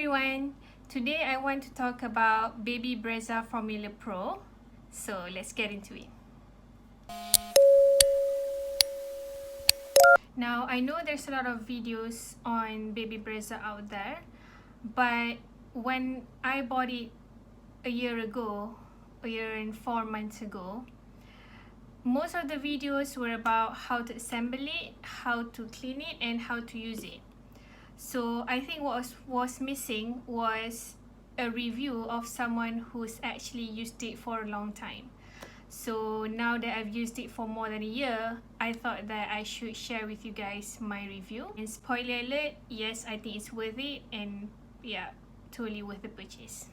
everyone, today I want to talk about Baby Brezza Formula Pro, so let's get into it. Now I know there's a lot of videos on Baby Brezza out there, but when I bought it a year and 4 months ago, most of the videos were about how to assemble it, how to clean it, and how to use it. So I think what was missing was a review of someone who's actually used it for a long time. So now that I've used it for more than a year, I thought that I should share with you guys my review. And spoiler alert, yes, I think it's worth it, and yeah, totally worth the purchase.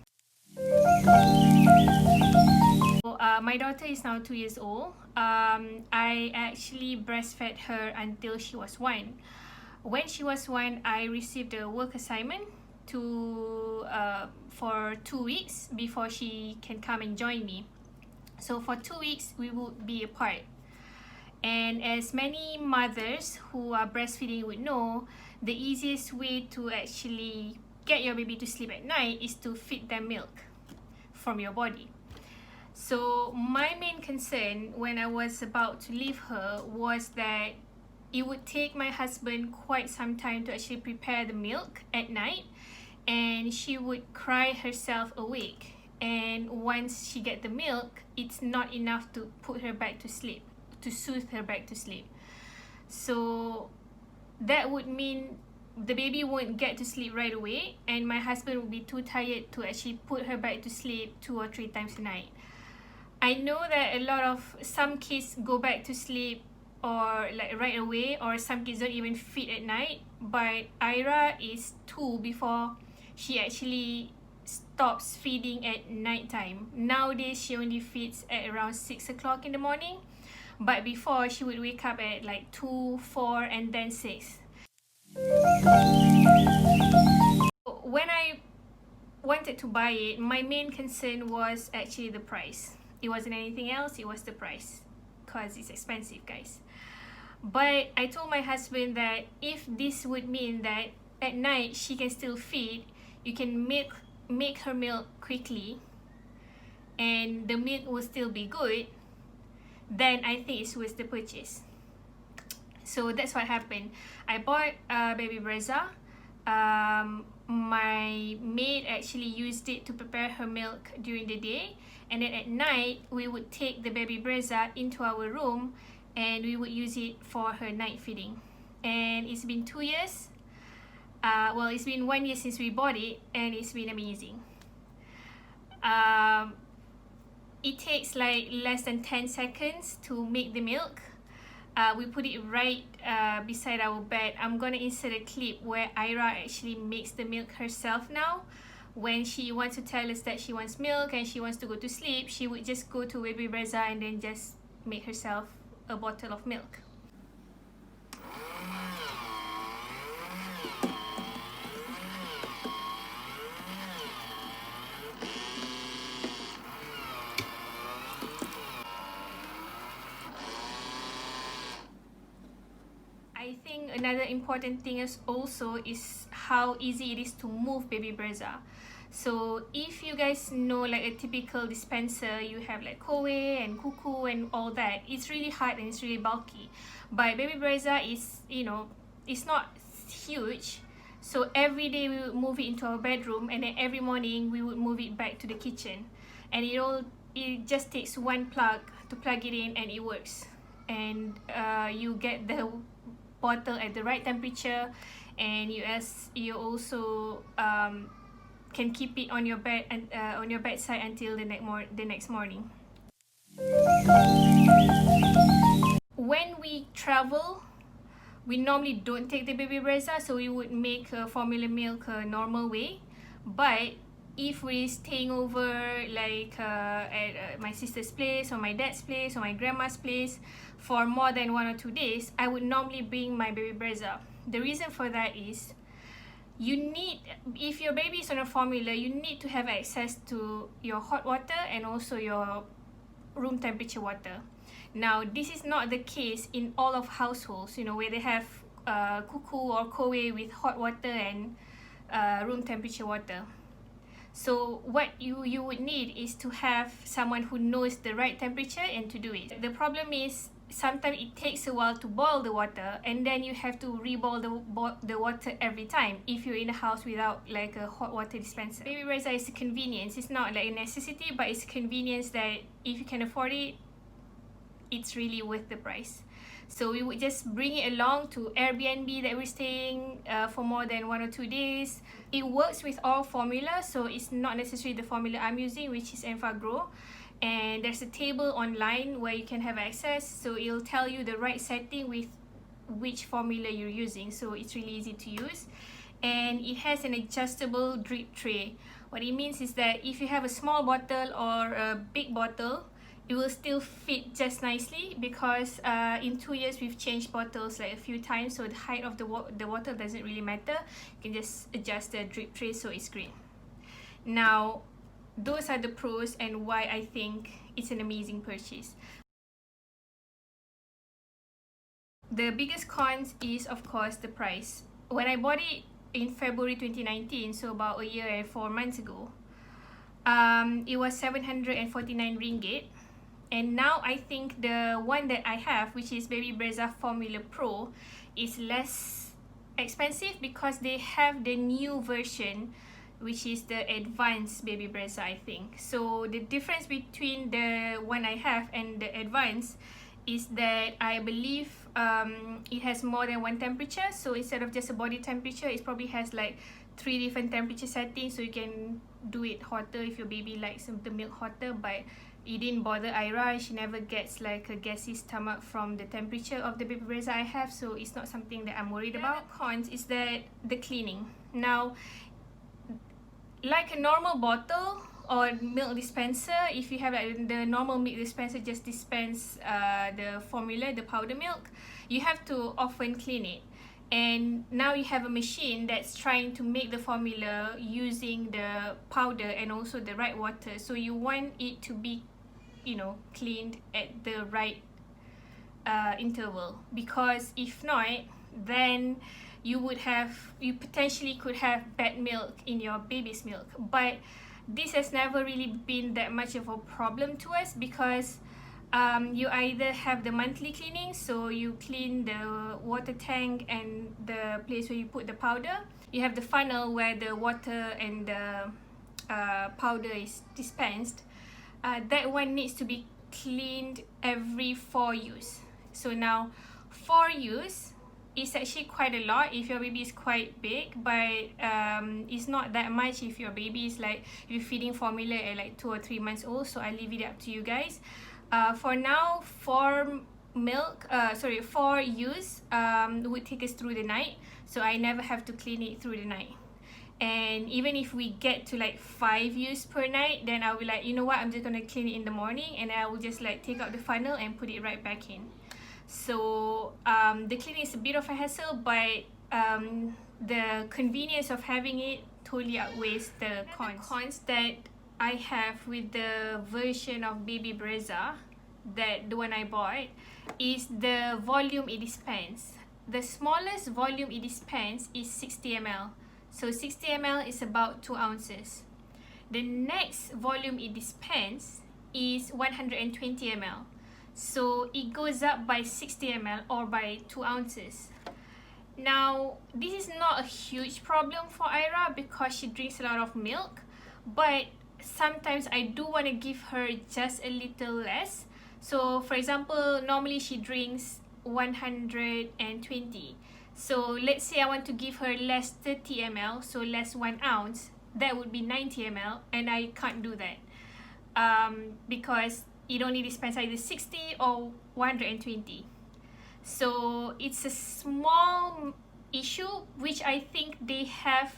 So, my daughter is now 2 years old. I actually breastfed her until she was 1. When she was 1, I received a work assignment for 2 weeks before she can come and join me. So for 2 weeks, we would be apart. And as many mothers who are breastfeeding would know, the easiest way to actually get your baby to sleep at night is to feed them milk from your body. So my main concern when I was about to leave her was that it would take my husband quite some time to actually prepare the milk at night, and she would cry herself awake. And once she get the milk, it's not enough to put her back to sleep, to soothe her back to sleep. So that would mean the baby won't get to sleep right away, and my husband would be too tired to actually put her back to sleep 2 or 3 times a night. I know that some kids go back to sleep or like right away, or some kids don't even feed at night, but Ira is 2 before she actually stops feeding at night time. Nowadays she only feeds at around 6 o'clock in the morning, but before she would wake up at like 2, 4 and then 6. When I wanted to buy it, my main concern was actually the price. It wasn't anything else, it was the price, because it's expensive, guys. But I told my husband that if this would mean that at night she can still feed, you can make her milk quickly and the milk will still be good, then I think it's worth the purchase. So that's what happened. I bought Baby Brezza. My maid actually used it to prepare her milk during the day, and then at night we would take the Baby Brezza into our room and we would use it for her night feeding. And it's been 2 years. Well, it's been 1 year since we bought it, and it's been amazing. It takes like less than 10 seconds to make the milk. We put it right beside our bed. I'm gonna insert a clip where Ira actually makes the milk herself now. When she wants to tell us that she wants milk and she wants to go to sleep, she would just go to Baby Brezza and then just make herself a bottle of milk. I think another important thing is how easy it is to move Baby Brezza. So if you guys know like a typical dispenser, you have like Koe and Kuku and all that, it's really hard and it's really bulky. But Baby Brezza is, it's not huge. So every day we would move it into our bedroom, and then every morning we would move it back to the kitchen. And it just takes one plug to plug it in and it works. And you get the bottle at the right temperature, and you also can keep it on your bed and on your bedside until the next morning. When we travel, we normally don't take the Baby Brezza, so we would make formula milk a normal way. But if we're staying over like at my sister's place or my dad's place or my grandma's place for more than 1 or 2 days, I would normally bring my Baby Brezza. The reason for that is if your baby is on a formula, you need to have access to your hot water and also your room temperature water. Now this is not the case in all of households, where they have Kuku or Koe with hot water and room temperature water. So what you would need is to have someone who knows the right temperature and to do it. The problem is sometimes it takes a while to boil the water, and then you have to re-boil the water every time if you're in a house without like a hot water dispenser. Baby Brezza is a convenience. It's not like a necessity, but it's a convenience that if you can afford it, it's really worth the price. So we would just bring it along to Airbnb that we're staying for more than 1 or 2 days. It works with all formulas, so it's not necessarily the formula I'm using, which is Enfagrow. And there's a table online where you can have access, so it'll tell you the right setting with which formula you're using, so it's really easy to use. And it has an adjustable drip tray. What it means is that if you have a small bottle or a big bottle, it will still fit just nicely, because in 2 years we've changed bottles like a few times, so the height of the bottle doesn't really matter. You can just adjust the drip tray, so it's great. Now, those are the pros and why I think it's an amazing purchase. The biggest cons is, of course, the price. When I bought it in February 2019, so about a year and 4 months ago, it was 749 ringgit. And now I think the one that I have, which is Baby Brezza Formula Pro, is less expensive because they have the new version, which is the Advanced Baby Brezza, I think. So the difference between the one I have and the Advanced is that I believe it has more than one temperature. So instead of just a body temperature, it probably has like 3 different temperature settings, so you can do it hotter if your baby likes the milk hotter. But it didn't bother Ira. She never gets like a gassy stomach from the temperature of the Baby Brezza I have, so it's not something that I'm worried about. The cons is that the cleaning. Now, like a normal bottle or milk dispenser, if you have like the normal milk dispenser just dispense the formula, the powder milk, you have to often clean it. And now you have a machine that's trying to make the formula using the powder and also the right water, so you want it to be, you know, cleaned at the right interval, because if not, then you potentially could have bad milk in your baby's milk. But this has never really been that much of a problem to us, because you either have the monthly cleaning, so you clean the water tank and the place where you put the powder. You have the funnel where the water and the powder is dispensed. That one needs to be cleaned every 4 use. So now 4 use is actually quite a lot if your baby is quite big, but it's not that much if your baby is like, if you're feeding formula at like 2 or 3 months old. So I leave it up to you guys. For now, 4 use would take us through the night, so I never have to clean it through the night. And even if we get to like 5 use per night, then I'll be like, you know what, I'm just gonna clean it in the morning, and I will just like take out the funnel and put it right back in. So the cleaning is a bit of a hassle, but the convenience of having it totally outweighs the cons. The cons that I have with the version of Baby Brezza, that the one I bought, is the volume it dispenses. The smallest volume it dispenses is 60 ml. So 60 ml is about 2 ounces. The next volume it dispenses is 120 ml. So it goes up by 60 ml or by 2 ounces. Now, this is not a huge problem for Ira because she drinks a lot of milk, but sometimes I do want to give her just a little less. So for example, normally she drinks 120. So let's say I want to give her less 30 ml, so less 1 ounce, that would be 90 ml, and I can't do that because it only dispenses either 60 or 120. So it's a small issue, which I think they have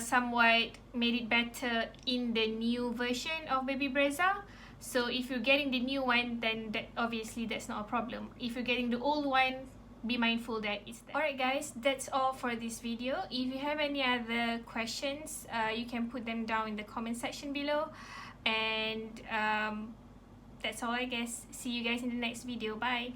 somewhat made it better in the new version of Baby Brezza. So if you're getting the new one, then obviously that's not a problem. If you're getting the old one, be mindful that it's there. Alright guys, that's all for this video. If you have any other questions, you can put them down in the comment section below. And that's all, I guess. See you guys in the next video. Bye.